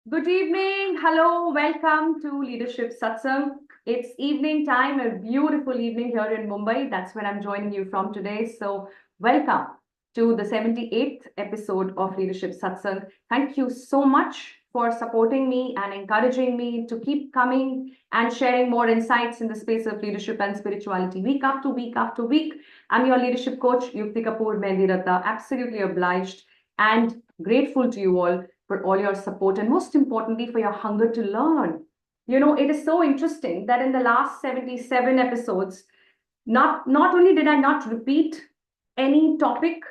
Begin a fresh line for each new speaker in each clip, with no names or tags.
Good evening. Hello. Welcome to Leadership Satsang. It's evening time, a beautiful evening here in Mumbai. That's where I'm joining you from today. So, welcome to the 78th episode of Leadership Satsang. Thank you so much for supporting me and encouraging me to keep coming and sharing more insights in the space of leadership and spirituality week after week after week. I'm your leadership coach, Yukti Kapoor Mehndi. Absolutely obliged and grateful to you all for all your support and most importantly for your hunger to learn. It is so interesting that in the last 77 episodes, not only did I not repeat any topic,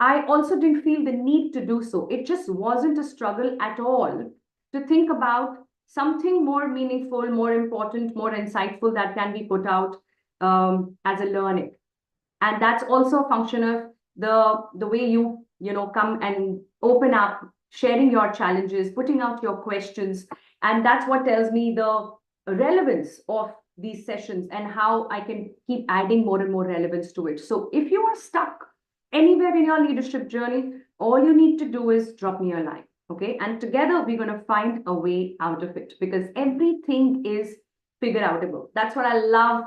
I also didn't feel the need to do so. It just wasn't a struggle at all to think about something more meaningful, more important, more insightful that can be put out as a learning. And that's also a function of the way you come and open up, sharing your challenges, putting out your questions. And that's what tells me the relevance of these sessions and how I can keep adding more and more relevance to it. So if you are stuck anywhere in your leadership journey, all you need to do is drop me a line. Okay, and together we're going to find a way out of it, because everything is figure outable. That's what I love,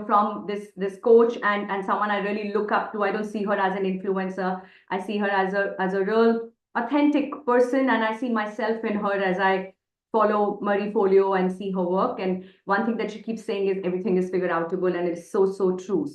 from this coach and someone I really look up to. I don't see her as an influencer. I see her as a real authentic person, and I see myself in her as I follow Marie Folio and see her work. And one thing that she keeps saying is everything is figure outable, and it is so true,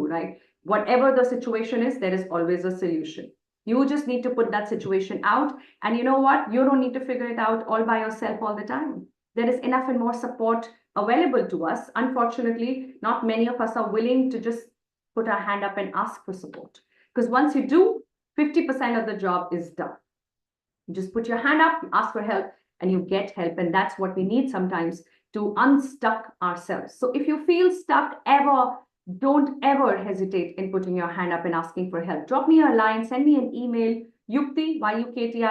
right? Whatever the situation is, there is always a solution. You just need to put that situation out, and you know what? You don't need to figure it out all by yourself all the time. There is enough and more support available to us. Unfortunately, not many of us are willing to just put our hand up and ask for support. Because once you do, 50% of the job is done. You just put your hand up, you ask for help, and you get help. And that's what we need sometimes to unstuck ourselves. So if you feel stuck ever, don't ever hesitate in putting your hand up and asking for help. Drop me a line, send me an email, yukti, yukti,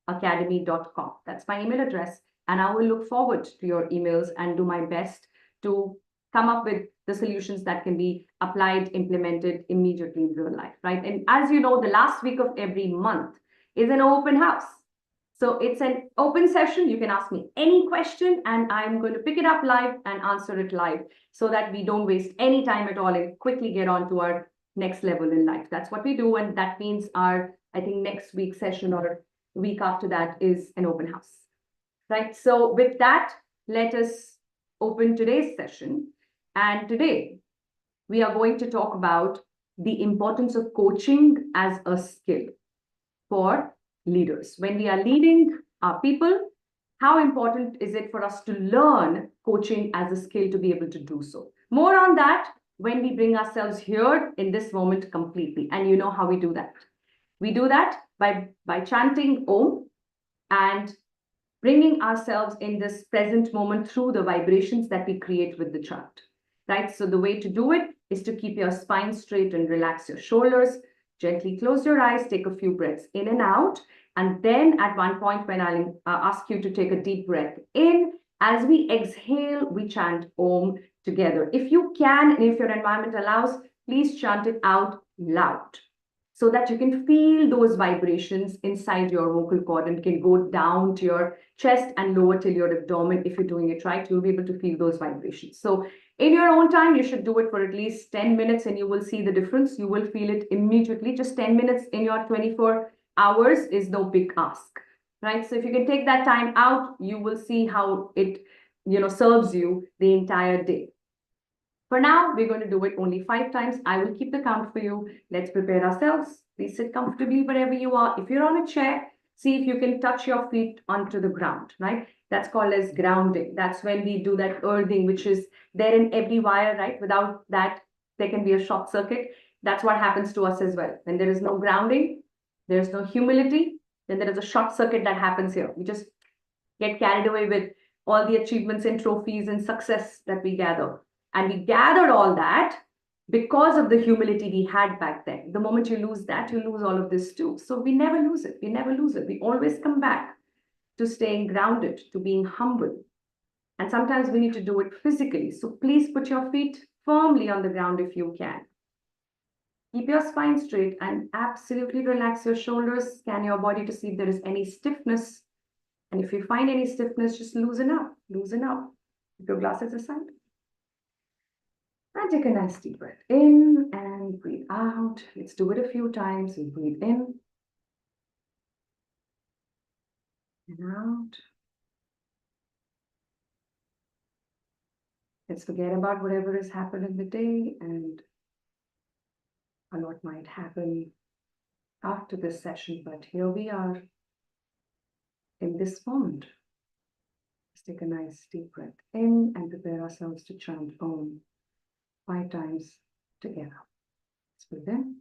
@sbyacademy.com. That's my email address. And I will look forward to your emails and do my best to come up with the solutions that can be applied, implemented immediately in real life, right? And as you know, the last week of every month is an open house. So it's an open session. You can ask me any question and I'm going to pick it up live and answer it live so that we don't waste any time at all and quickly get on to our next level in life. That's what we do. And that means I think next week's session or week after that is an open house. Right. So with that, let us open today's session. And today we are going to talk about the importance of coaching as a skill for leaders. When we are leading our people, how important is it for us to learn coaching as a skill to be able to do so? More on that when we bring ourselves here in this moment completely. And you know how we do that. We do that by chanting Om and bringing ourselves in this present moment through the vibrations that we create with the chant, right? So the way to do it is to keep your spine straight and relax your shoulders. Gently close your eyes, take a few breaths in and out. And then at one point when I'll ask you to take a deep breath in, as we exhale, we chant Om together. If you can, and if your environment allows, please chant it out loud, so that you can feel those vibrations inside your vocal cord and can go down to your chest and lower till your abdomen. If you're doing it right, you'll be able to feel those vibrations. So in your own time, you should do it for at least 10 minutes and you will see the difference. You will feel it immediately. Just 10 minutes in your 24 hours is no big ask, right? So if you can take that time out, you will see how it, serves you the entire day. For now, we're going to do it only 5 times. I will keep the count for you. Let's prepare ourselves. Please sit comfortably wherever you are. If you're on a chair, see if you can touch your feet onto the ground, right? That's called as grounding. That's when we do that earthing, which is there in every wire, right? Without that, there can be a short circuit. That's what happens to us as well. When there is no grounding, there's no humility, then there is a short circuit that happens here. We just get carried away with all the achievements and trophies and success that we gather. And we gathered all that because of the humility we had back then. The moment you lose that, you lose all of this too. So we never lose it. We never lose it. We always come back to staying grounded, to being humble. And sometimes we need to do it physically. So please put your feet firmly on the ground if you can. Keep your spine straight and absolutely relax your shoulders. Scan your body to see if there is any stiffness. And if you find any stiffness, just loosen up, loosen up. Keep your glasses aside. And take a nice deep breath in and breathe out. Let's do it a few times. You breathe in and out. Let's forget about whatever has happened in the day, and a lot might happen after this session, but here we are in this moment. Let's take a nice deep breath in and prepare ourselves to chant Om 5 times together. Let's breathe in.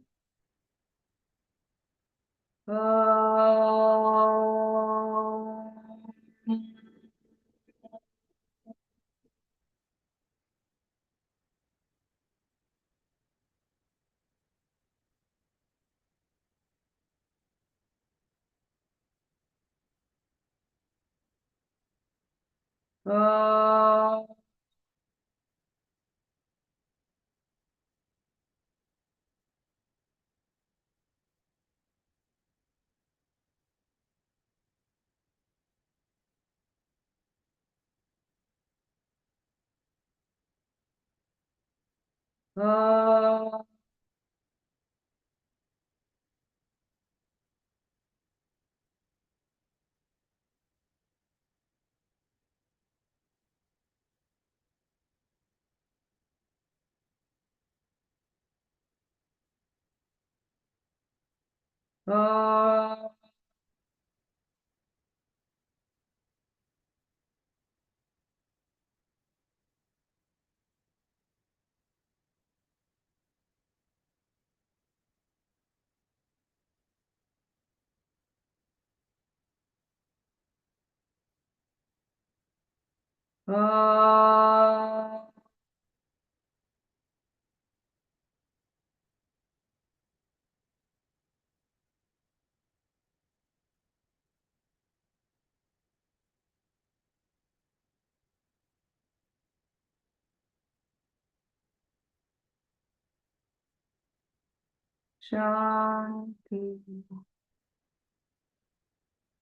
Shanti,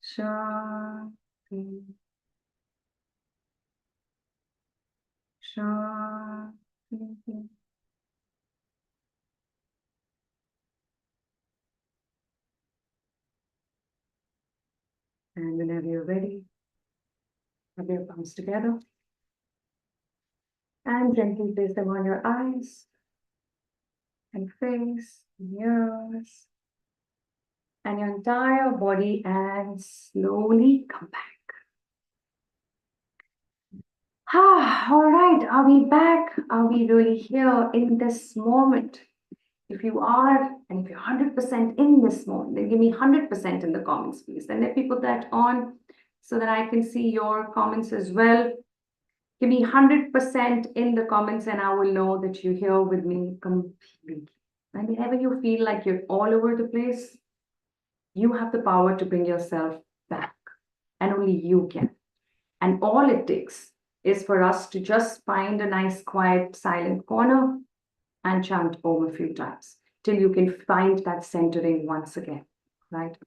Shanti, Shanti. And whenever you're ready, rub your palms together and gently place them on your eyes and face, and ears, and your entire body, and slowly come back. All right, are we back? Are we really here in this moment? If you are, and if you're 100% in this moment, then give me 100% in the comments, please. And let me put that on so that I can see your comments as well. Give me 100% in the comments and I will know that you're here with me completely. And whenever you feel like you're all over the place, you have the power to bring yourself back. And only you can. And all it takes is for us to just find a nice, quiet, silent corner and chant Om a few times till you can find that centering once again, right?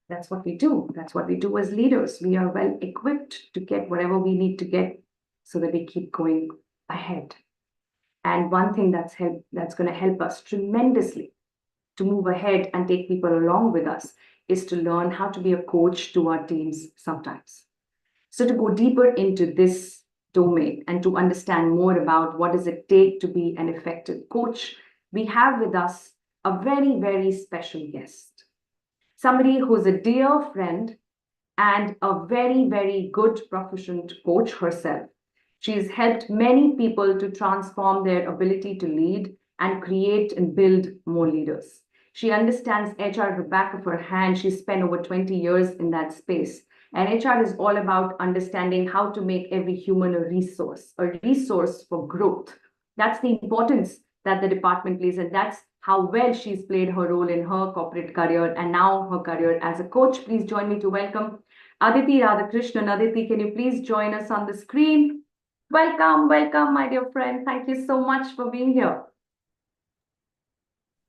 That's what we do. That's what we do as leaders. We are well equipped to get whatever we need to get so that we keep going ahead. And one thing that's going to help us tremendously to move ahead and take people along with us is to learn how to be a coach to our teams sometimes. So to go deeper into this domain and to understand more about what does it take to be an effective coach, we have with us a very, very special guest. Somebody who's a dear friend and a very, very good proficient coach herself. She's helped many people to transform their ability to lead and create and build more leaders. She understands HR at the back of her hand. She spent over 20 years in that space. And HR is all about understanding how to make every human a resource for growth. That's the importance that the department plays, and that's how well she's played her role in her corporate career and now her career as a coach. Please join me to welcome Aditi Radhakrishnan. Aditi, can you please join us on the screen? Welcome, welcome, my dear friend. Thank you so much for being here.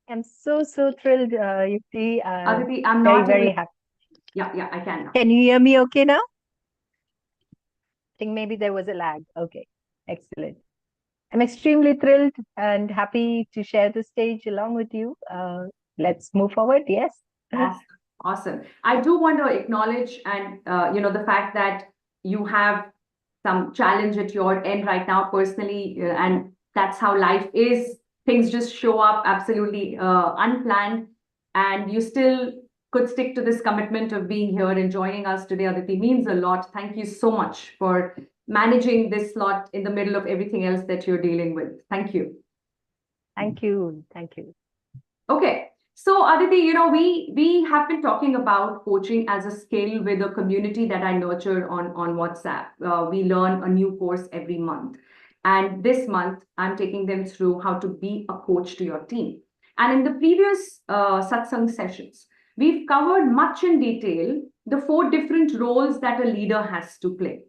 I'm so thrilled, Yukti.
Aditi, I'm
Very,
not hearing.
very happy.
Yeah, I can now.
Can you hear me okay now? I think maybe there was a lag. Okay, excellent. I'm extremely thrilled and happy to share the stage along with you. Let's move forward. Yes.
Awesome. Awesome. I do want to acknowledge and the fact that you have some challenge at your end right now personally, and that's how life is. Things just show up absolutely unplanned, and you still could stick to this commitment of being here and joining us today. Aditi, means a lot. Thank you so much for managing this slot in the middle of everything else that you're dealing with. Thank you.
Thank you. Thank you.
Okay. So Aditi, we have been talking about coaching as a skill with a community that I nurture on WhatsApp. We learn a new course every month. And this month, I'm taking them through how to be a coach to your team. And in the previous satsang sessions, we've covered much in detail the four different roles that a leader has to play,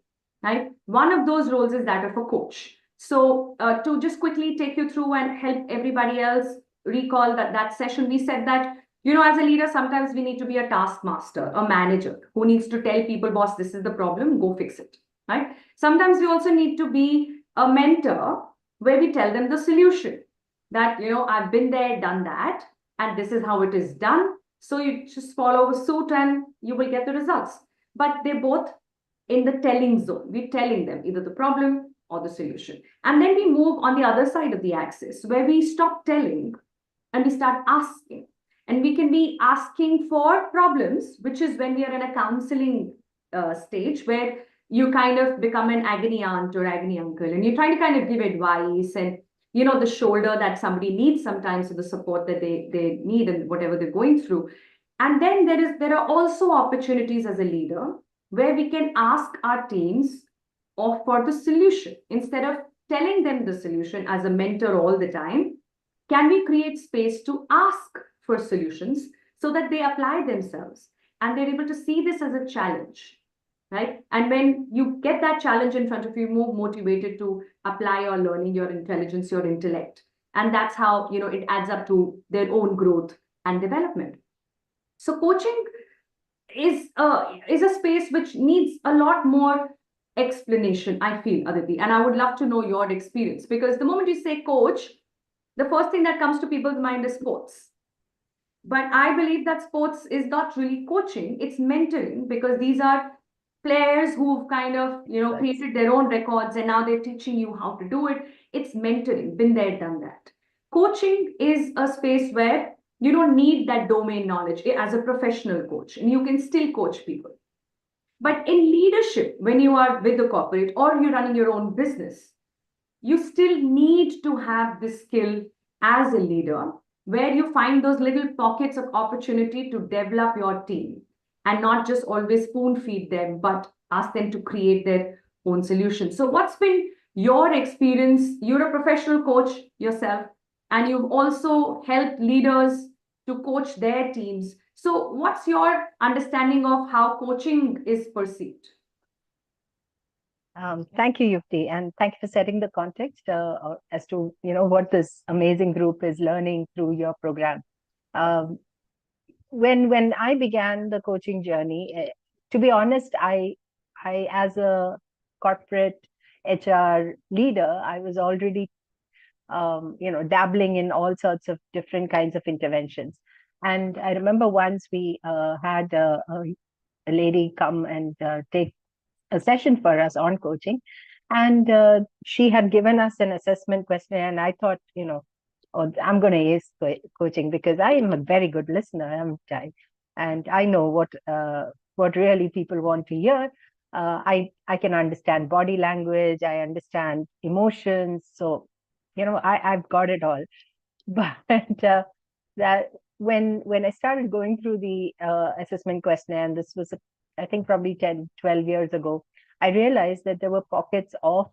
right? One of those roles is that of a coach. So to just quickly take you through and help everybody else recall that session, we said that, as a leader, sometimes we need to be a taskmaster, a manager who needs to tell people, boss, this is the problem, go fix it, right? Sometimes we also need to be a mentor where we tell them the solution that, I've been there, done that, and this is how it is done. So you just follow the suit and you will get the results. But they're both in the telling zone. We're telling them either the problem or the solution. And then we move on the other side of the axis where we stop telling and we start asking. And we can be asking for problems, which is when we are in a counseling stage where you kind of become an agony aunt or agony uncle, and you try to kind of give advice and the shoulder that somebody needs sometimes, for the support that they need and whatever they're going through. And then there are also opportunities as a leader where we can ask our teams for the solution instead of telling them the solution as a mentor all the time. Can we create space to ask for solutions so that they apply themselves and they're able to see this as a challenge, right? And when you get that challenge in front of you, more motivated to apply your learning, your intelligence, your intellect. And that's how, it adds up to their own growth and development. So coaching is a space which needs a lot more explanation, I feel, Aditi. And I would love to know your experience, because the moment you say coach, the first thing that comes to people's mind is sports. But I believe that sports is not really coaching, it's mentoring, because these are players who've kind of, created their own records and now they're teaching you how to do it. It's mentoring, been there, done that. Coaching is a space where you don't need that domain knowledge as a professional coach, and you can still coach people. But in leadership, when you are with the corporate or you're running your own business, you still need to have this skill as a leader where you find those little pockets of opportunity to develop your team and not just always spoon feed them, but ask them to create their own solutions. So, what's been your experience? You're a professional coach yourself, and you've also helped leaders to coach their teams. So, what's your understanding of how coaching is perceived?
Thank you, Yukti, and thank you for setting the context as to what this amazing group is learning through your program. Um, when I began the coaching journey, to be honest, I as a corporate HR leader, I was already dabbling in all sorts of different kinds of interventions. And I remember once we had a lady come and take a session for us on coaching. And she had given us an assessment questionnaire. And I thought, oh, I'm going to ace coaching because I am a very good listener. And I know what really people want to hear. I can understand body language. I understand emotions. So, I've got it all. But that when I started going through the assessment questionnaire, and this was I think probably 10, 12 years ago, I realized that there were pockets of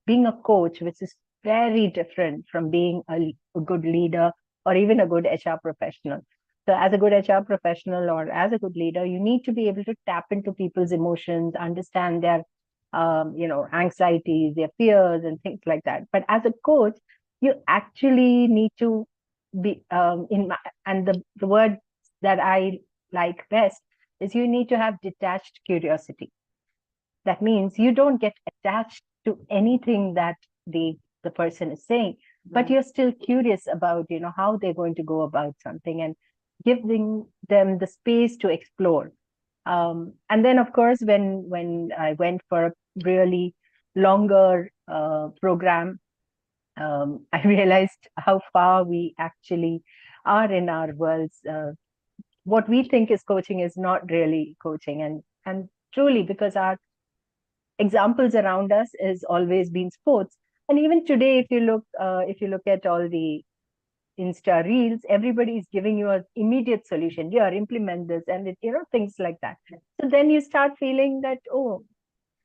being a coach, which is very different from being a good leader or even a good HR professional. So as a good HR professional or as a good leader, you need to be able to tap into people's emotions, understand their anxieties, their fears and things like that. But as a coach, you actually need to be and the word that I like best is you need to have detached curiosity. That means you don't get attached to anything that the person is saying, but you're still curious about, how they're going to go about something, and giving them the space to explore. And then, of course, when I went for a really longer program, I realized how far we actually are in our worlds. What we think is coaching is not really coaching, and truly, because our examples around us is always been sports. And even today, if you look at all the Insta reels, everybody is giving you an immediate solution. Here, implement this, and things like that. So then you start feeling that, oh,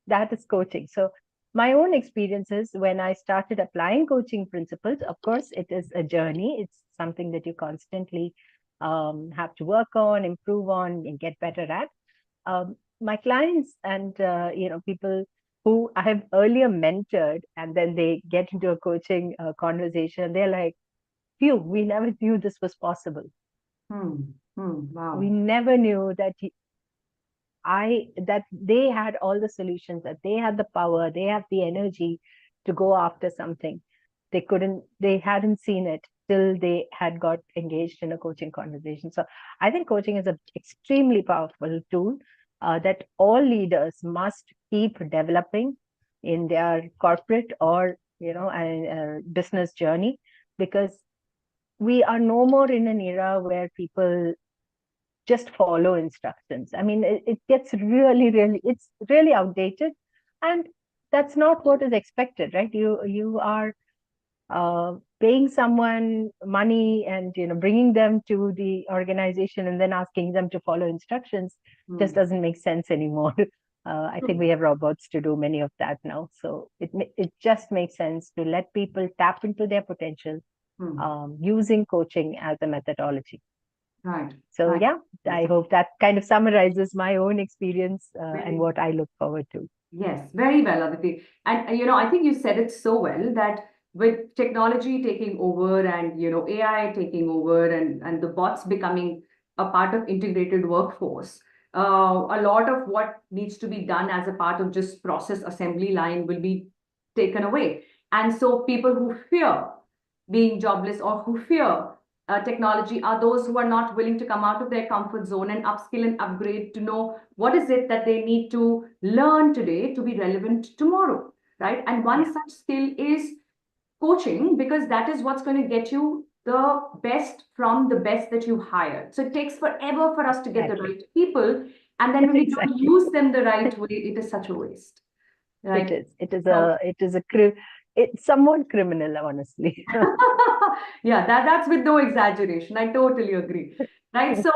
that is coaching. So my own experiences when I started applying coaching principles, of course, it is a journey. It's something that you constantly have to work on, improve on, and get better at. My clients and people who I have earlier mentored, and then they get into a coaching conversation, they're like, phew, we never knew this was possible.
Wow.
We never knew that that they had all the solutions, that they had the power, they have the energy to go after something. They hadn't seen it till they had got engaged in a coaching conversation. So I think coaching is an extremely powerful tool that all leaders must keep developing in their corporate or business journey, because we are no more in an era where people just follow instructions. I mean, it gets it's really outdated, and that's not what is expected, right? You are paying someone money and bringing them to the organization and then asking them to follow instructions just doesn't make sense anymore. I think we have robots to do many of that now. So it just makes sense to let people tap into their potential using coaching as a methodology.
Right.
So
right.
yeah, I hope that kind of summarizes my own experience and what I look forward to.
Yes, very well, Aditi. And I think you said it so well that with technology taking over and AI taking over and the bots becoming a part of integrated workforce, a lot of what needs to be done as a part of just process assembly line will be taken away. And so people who fear being jobless or who fear technology are those who are not willing to come out of their comfort zone and upskill and upgrade to know what is it that they need to learn today to be relevant tomorrow, right? And one such skill is coaching, because that is what's going to get you the best from the best that you hired. So it takes forever for us to get the right people, and then when we don't use them the right way, it is such a waste, right?
It's somewhat criminal, honestly.
Yeah, that's with no exaggeration. I totally agree. Right. So,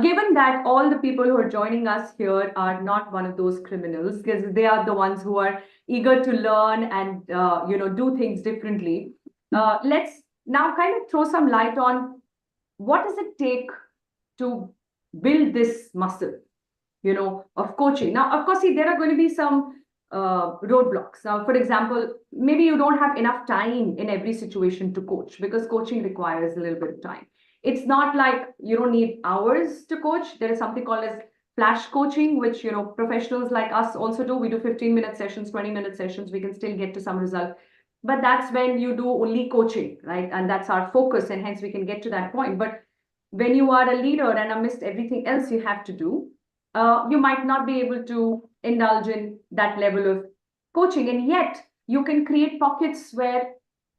given that all the people who are joining us here are not one of those criminals, because they are the ones who are eager to learn and do things differently. Let's now kind of throw some light on what does it take to build this muscle, of coaching. Now, of course, see, there are going to be some roadblocks. Now, for example, maybe you don't have enough time in every situation to coach, because coaching requires a little bit of time. It's not like you don't need hours to coach. There is something called as flash coaching, which professionals like us also do. We do 15-minute sessions, 20-minute sessions. We can still get to some result. But that's when you do only coaching, right? And that's our focus, and hence we can get to that point. But when you are a leader and amidst everything else you have to do, you might not be able to indulge in that level of coaching. And yet you can create pockets where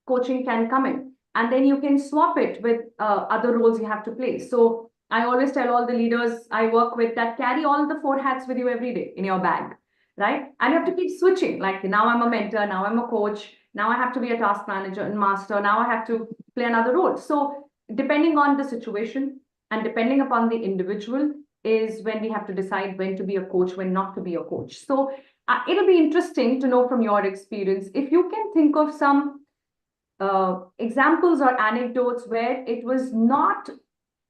coaching can come in. And then you can swap it with other roles you have to play. So I always tell all the leaders I work with that carry all the 4 hats with you every day in your bag, right? And you have to keep switching. Like, now I'm a mentor, now I'm a coach, now I have to be a task manager and master, now I have to play another role. So depending on the situation and depending upon the individual is when we have to decide when to be a coach, when not to be a coach. So it'll be interesting to know from your experience if you can think of some examples or anecdotes where it was not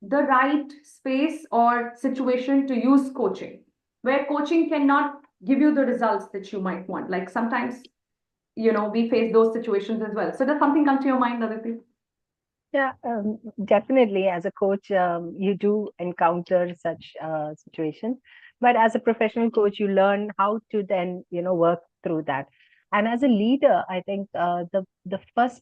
the right space or situation to use coaching, where coaching cannot give you the results that you might want. Like sometimes, we face those situations as well. So does something come to your mind, Aditi?
Yeah, definitely. As a coach, you do encounter such situations. But as a professional coach, you learn how to then, work through that. And as a leader, I think the first,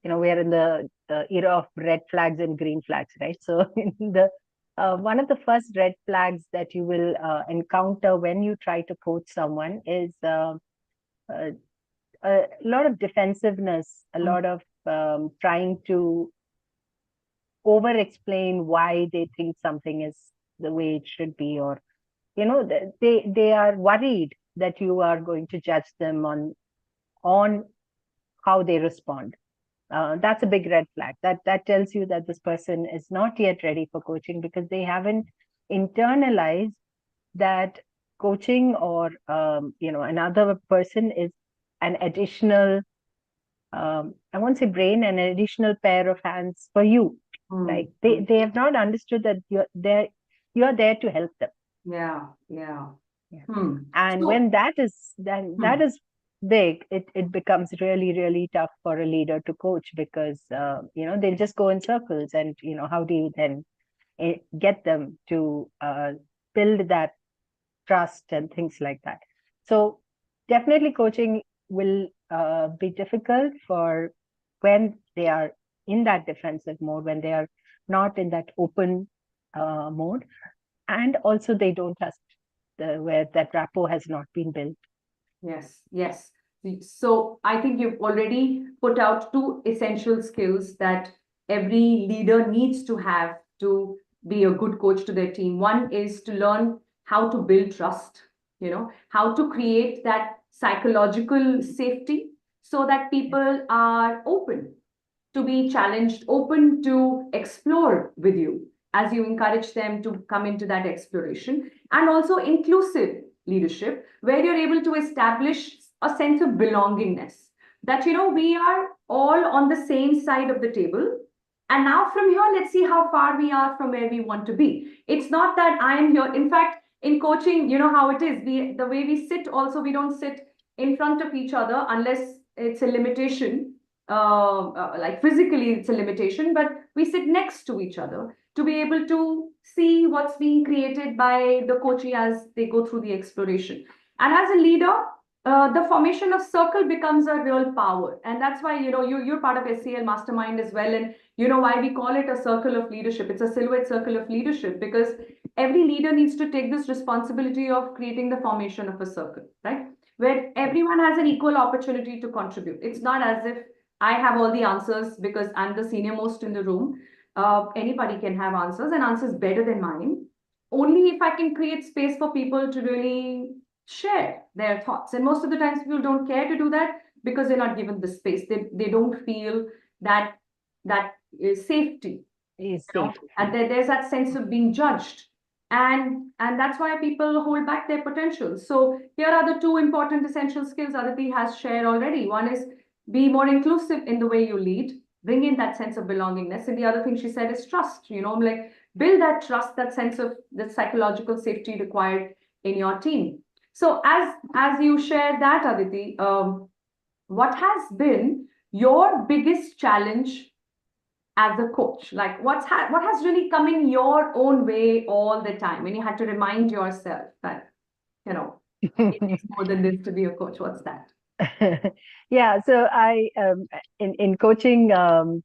we are in the era of red flags and green flags, right? So in the one of the first red flags that you will encounter when you try to coach someone is uh, a lot of defensiveness, a lot of trying to over explain why they think something is the way it should be, or they are worried that you are going to judge them on how they respond. That's a big red flag. That tells you that this person is not yet ready for coaching, because they haven't internalized that coaching, or another person is an additional, I won't say brain, an additional pair of hands for you. Like they have not understood that you're there to help them.
Yeah, yeah.
Yeah.
Hmm.
And
So,
when that is big, it becomes really, really tough for a leader to coach, because they'll just go in circles, and how do you then get them to build that trust and things like that. So definitely coaching will be difficult for when they are in that defensive mode, when they are not in that open mode, and also they don't trust where that rapport has not been built.
yes, yes. So I think you've already put out two essential skills that every leader needs to have to be a good coach to their team. One is to learn how to build trust, how to create that psychological safety so that people are open to be challenged, open to explore with you as you encourage them to come into that exploration, and also inclusive leadership, where you're able to establish a sense of belongingness that, we are all on the same side of the table. And now from here, let's see how far we are from where we want to be. It's not that I am here. In fact, in coaching, you know how it is. The way we sit also, we don't sit in front of each other unless it's a limitation, like physically it's a limitation, but we sit next to each other to be able to see what's being created by the coachee as they go through the exploration. And as a leader, the formation of circle becomes a real power. And that's why, you're part of SCL Mastermind as well. And you know why we call it a circle of leadership. It's a silhouette circle of leadership, because every leader needs to take this responsibility of creating the formation of a circle, right? Where everyone has an equal opportunity to contribute. It's not as if I have all the answers because I'm the senior most in the room. Anybody can have answers, and answers better than mine. Only if I can create space for people to really share their thoughts. And most of the times, people don't care to do that because they're not given the space. They don't feel that that is safety,
Is safe.
and there's that sense of being judged, and that's why people hold back their potential. So here are the two important essential skills Aditi has shared already. One is be more inclusive in the way you lead, bring in that sense of belongingness, and the other thing she said is trust. Like build that trust, that sense of the psychological safety required in your team. So as you share that, Aditi, what has been your biggest challenge as a coach? Like what has really come in your own way all the time when you had to remind yourself that, it takes more than this to be a coach? What's that?
Yeah, so I in coaching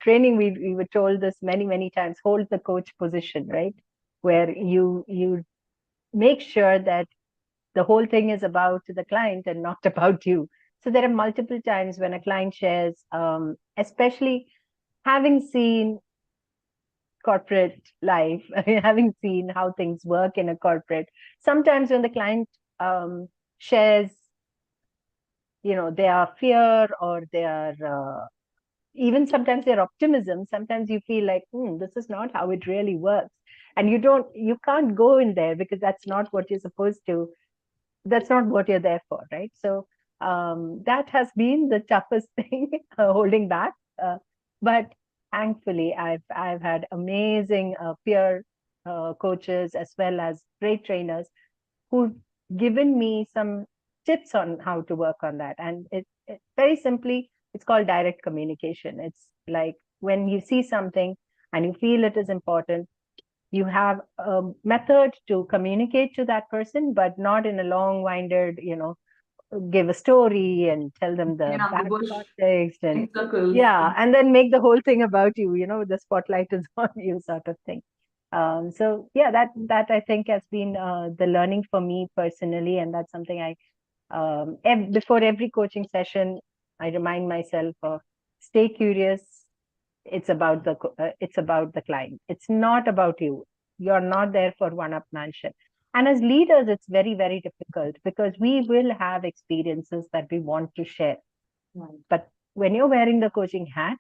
training, we were told this many, many times: hold the coach position, right? Where you make sure that the whole thing is about the client and not about you. So there are multiple times when a client shares, especially having seen corporate life, having seen how things work in a corporate, sometimes when the client shares, their fear, or their even sometimes their optimism, sometimes you feel like, this is not how it really works. And you can't go in there, because that's not what you're supposed to, that's not what you're there for, right? So that has been the toughest thing, holding back. But thankfully, I've had amazing peer coaches, as well as great trainers, who've given me some tips on how to work on that. And it very simply, it's called direct communication. It's like when you see something and you feel it is important, you have a method to communicate to that person, but not in a long-winded, give a story and tell them the
Around the
back
bush
context and
in circles.
yeah, and then make the whole thing about you, the spotlight is on you sort of thing. So yeah, that I think has been the learning for me personally, and that's something I before every coaching session I remind myself of: stay curious. It's about the client. It's not about you. You're not there for one-upmanship. And as leaders, it's very, very difficult because we will have experiences that we want to share.
Right.
But when you're wearing the coaching hat,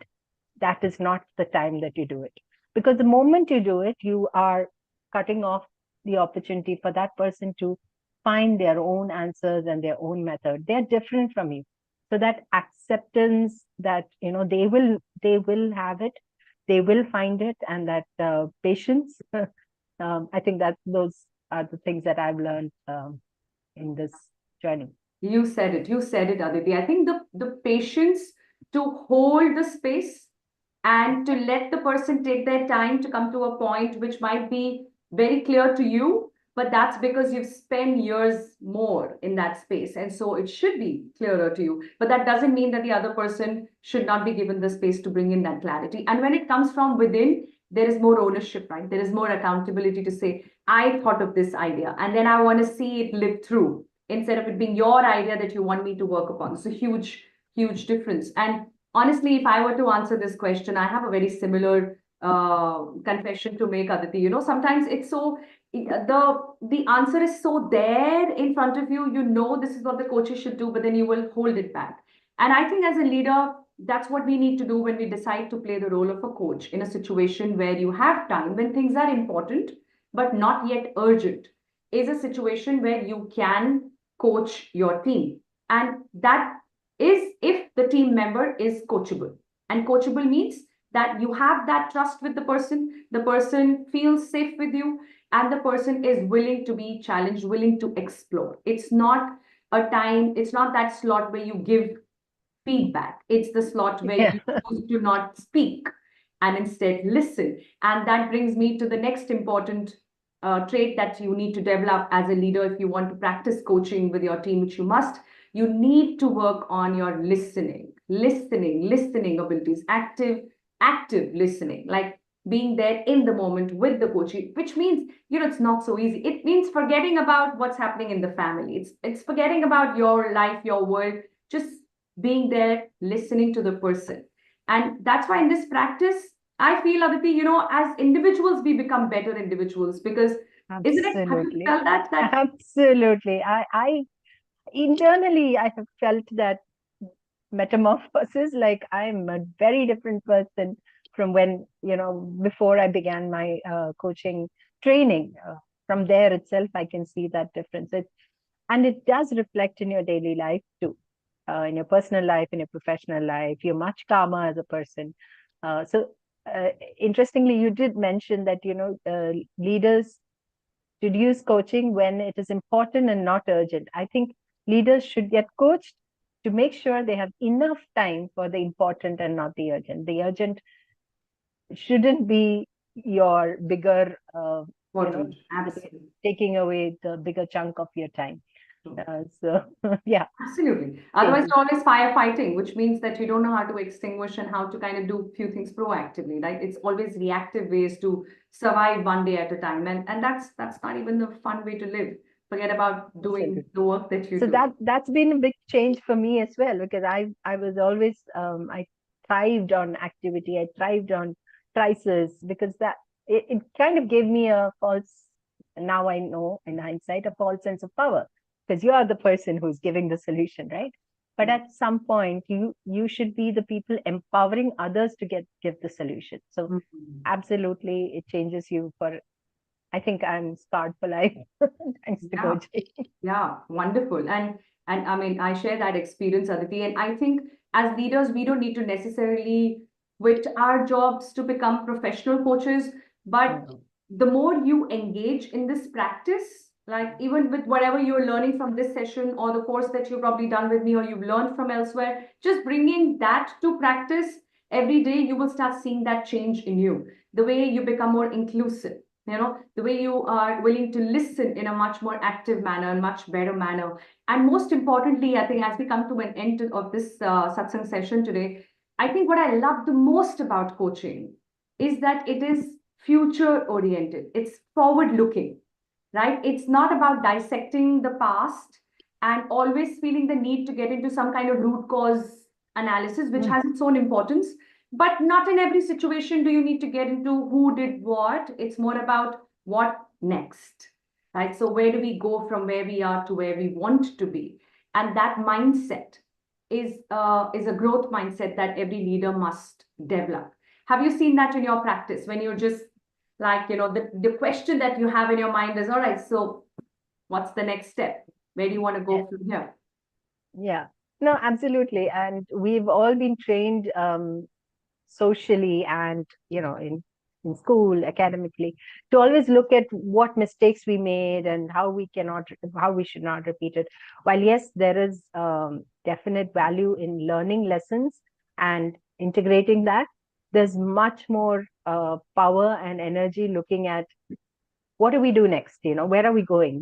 that is not the time that you do it. Because the moment you do it, you are cutting off the opportunity for that person to find their own answers and their own method. They're different from you. So that acceptance that, they will have it, they will find it, and that patience, I think that those are the things that I've learned in this journey.
You said it. You said it, Aditi. I think the patience to hold the space and to let the person take their time to come to a point which might be very clear to you, but that's because you've spent years more in that space. And so it should be clearer to you. But that doesn't mean that the other person should not be given the space to bring in that clarity. And when it comes from within, there is more ownership, right? There is more accountability to say, I thought of this idea, and then I want to see it live through instead of it being your idea that you want me to work upon. So huge, huge difference. And honestly, if I were to answer this question, I have a very similar confession to make, Aditi. Sometimes it's so the answer is so there in front of you. This is what the coaches should do, but then you will hold it back. And I think as a leader, that's what we need to do when we decide to play the role of a coach in a situation where you have time, when things are important but not yet urgent, is a situation where you can coach your team. And that is if the team member is coachable. And coachable means that you have that trust with the person feels safe with you, and the person is willing to be challenged, willing to explore. It's not that slot where you give feedback. It's the slot where
Yeah.
you choose to not speak and instead listen. And that brings me to the next important trait that you need to develop as a leader if you want to practice coaching with your team, which you must. You need to work on your listening abilities, active listening, like being there in the moment with the coach, which means, it's not so easy. It means forgetting about what's happening in the family. It's forgetting about your life, your world, just being there, listening to the person. And that's why in this practice, I feel, Aditi, as individuals, we become better individuals because, isn't it? Have you
Absolutely.
felt that?
Absolutely. I internally, I have felt that metamorphosis, like I'm a very different person from when, before I began my coaching training. From there itself, I can see that difference. And it does reflect in your daily life too, in your personal life, in your professional life. You're much calmer as a person. So interestingly, you did mention that, leaders should use coaching when it is important and not urgent. I think leaders should get coached to make sure they have enough time for the important and not the urgent. The urgent shouldn't be your bigger,
Absolutely.
taking away the bigger chunk of your time. So, yeah.
Absolutely. Otherwise, you're always firefighting, which means that you don't know how to extinguish and how to kind of do a few things proactively, right? It's always reactive ways to survive one day at a time. And that's not even the fun way to live. Forget about doing
Absolutely.
the work that you
So
do.
that's been a big change for me as well, because I was always I thrived on activity. I thrived on crisis because it kind of gave me a false, now I know in hindsight, a false sense of power, because you are the person who's giving the solution, right? But at some point you should be the people empowering others to give the solution. So
Mhm.
absolutely it changes you for, I think I'm scarred for life thanks to
Yeah.
coaching.
Yeah, wonderful. And I mean, I share that experience, Aditi. And I think as leaders, we don't need to necessarily quit our jobs to become professional coaches. But
No.
the more you engage in this practice, like even with whatever you're learning from this session or the course that you've probably done with me or you've learned from elsewhere, just bringing that to practice every day you will start seeing that change in you. The way you become more inclusive, the way you are willing to listen in a much more active manner, and much better manner. And most importantly, I think as we come to an end of this satsang session today, I think what I love the most about coaching is that it is future oriented. It's forward looking, right? It's not about dissecting the past and always feeling the need to get into some kind of root cause analysis, which has its own importance. But not in every situation do you need to get into who did what. It's more about what next, right? So where do we go from where we are to where we want to be? And that mindset is a growth mindset that every leader must develop. Have you seen that in your practice when you're just like, the question that you have in your mind is, all right, so what's the next step? Where do you want to go from here?
Yeah, no, absolutely. And we've all been trained socially and, in school, academically, to always look at what mistakes we made and how we should not repeat it. While yes, there is definite value in learning lessons and integrating that, there's much more power and energy looking at what do we do next? Where are we going?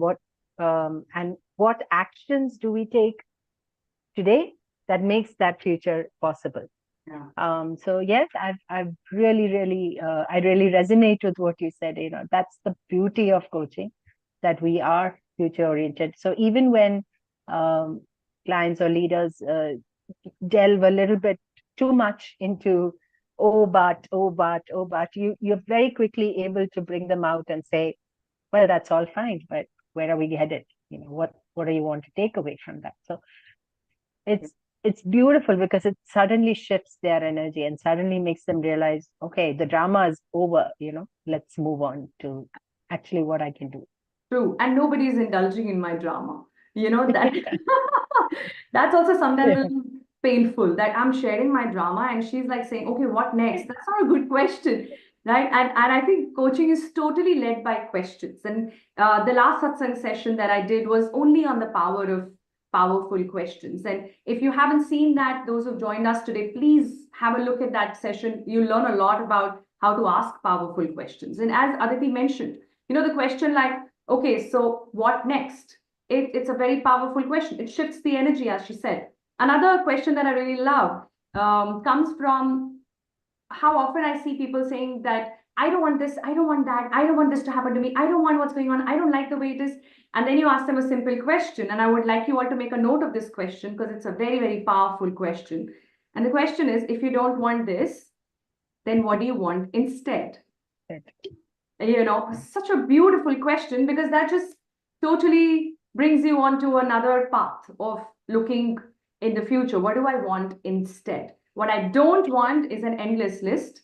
And what actions do we take today that makes that future possible?
Yeah.
So yes, I've really, I really resonate with what you said. That's the beauty of coaching, that we are future oriented. So even when clients or leaders delve a little bit too much into oh but, you're very quickly able to bring them out and say, well, that's all fine, but where are we headed? What do you want to take away from that? So it's beautiful because it suddenly shifts their energy and suddenly makes them realize, okay, the drama is over, let's move on to actually what I can do.
True. And nobody is indulging in my drama. That that's also sometimes a little painful, that I'm sharing my drama and she's like saying, okay, what next? That's not a good question. Right. And I think coaching is totally led by questions. And the last satsang session that I did was only on the power of powerful questions. And if you haven't seen that, those who've joined us today, please have a look at that session. You'll learn a lot about how to ask powerful questions. And as Aditi mentioned, the question like, okay, so what next? It's a very powerful question. It shifts the energy, as she said. Another question that I really love comes from how often I see people saying that I don't want this, I don't want that, I don't want this to happen to me, I don't want what's going on, I don't like the way it is. And then you ask them a simple question, and I would like you all to make a note of this question because it's a very, very powerful question. And the question is, if you don't want this, then what do you want instead? Such a beautiful question, because that just totally brings you onto another path of looking in the future. What do I want instead? What I don't want is an endless list,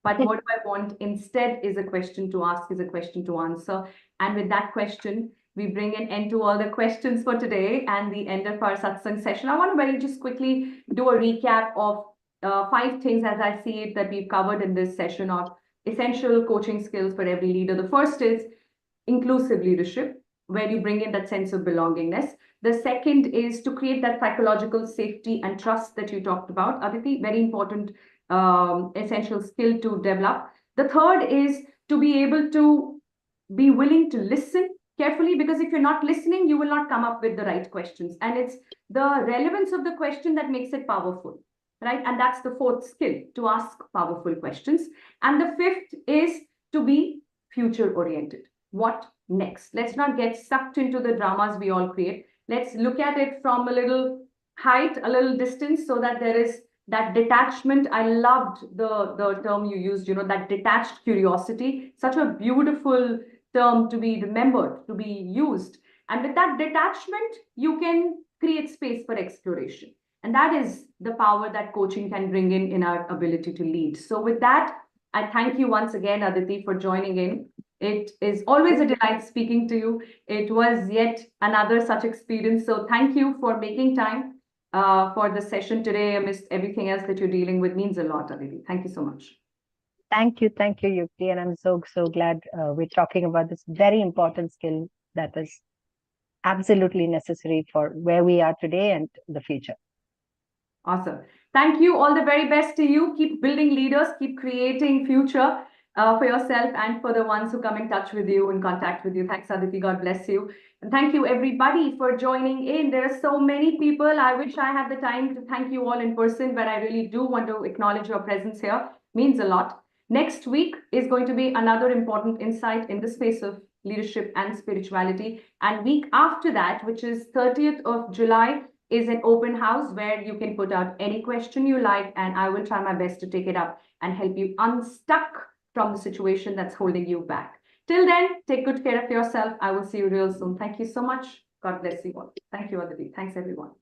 but what do I want instead is a question to ask, is a question to answer. And with that question, we bring an end to all the questions for today and the end of our satsang session. I want to very just quickly do a recap of 5 things as I see it that we've covered in this session of essential coaching skills for every leader. The first is inclusive leadership, where you bring in that sense of belongingness. The second is to create that psychological safety and trust that you talked about, Aditi, very important essential skill to develop. The third is to be able to be willing to listen carefully, because if you're not listening, you will not come up with the right questions. And it's the relevance of the question that makes it powerful, right? And that's the fourth skill, to ask powerful questions. And the fifth is to be future oriented. What next? Let's not get sucked into the dramas we all create. Let's look at it from a little height, a little distance, so that there is that detachment. I loved the term you used, that detached curiosity, such a beautiful term to be remembered, to be used. And with that detachment, you can create space for exploration. And that is the power that coaching can bring in our ability to lead. So with that, I thank you once again, Aditi, for joining in. It is always a delight speaking to you. It was yet another such experience. So thank you for making time for the session today amidst everything else that you're dealing with. Means a lot, Aditi. Thank you so much.
Thank you, Yukti. And I'm so glad we're talking about this very important skill that is absolutely necessary for where we are today and the future.
Awesome. Thank you. All the very best to you. Keep building leaders, keep creating future for yourself and for the ones who come in touch with you, in contact with you. Thanks, Aditi. God bless you. And thank you, everybody, for joining in. There are so many people. I wish I had the time to thank you all in person, but I really do want to acknowledge your presence here. Means a lot. Next week is going to be another important insight in the space of leadership and spirituality. And week after that, which is 30th of July, is an open house where you can put out any question you like, and I will try my best to take it up and help you unstuck from the situation that's holding you back. Till then, take good care of yourself. I will see you real soon. Thank you so much. God bless you all. Thank you, Aditi. Thanks, everyone.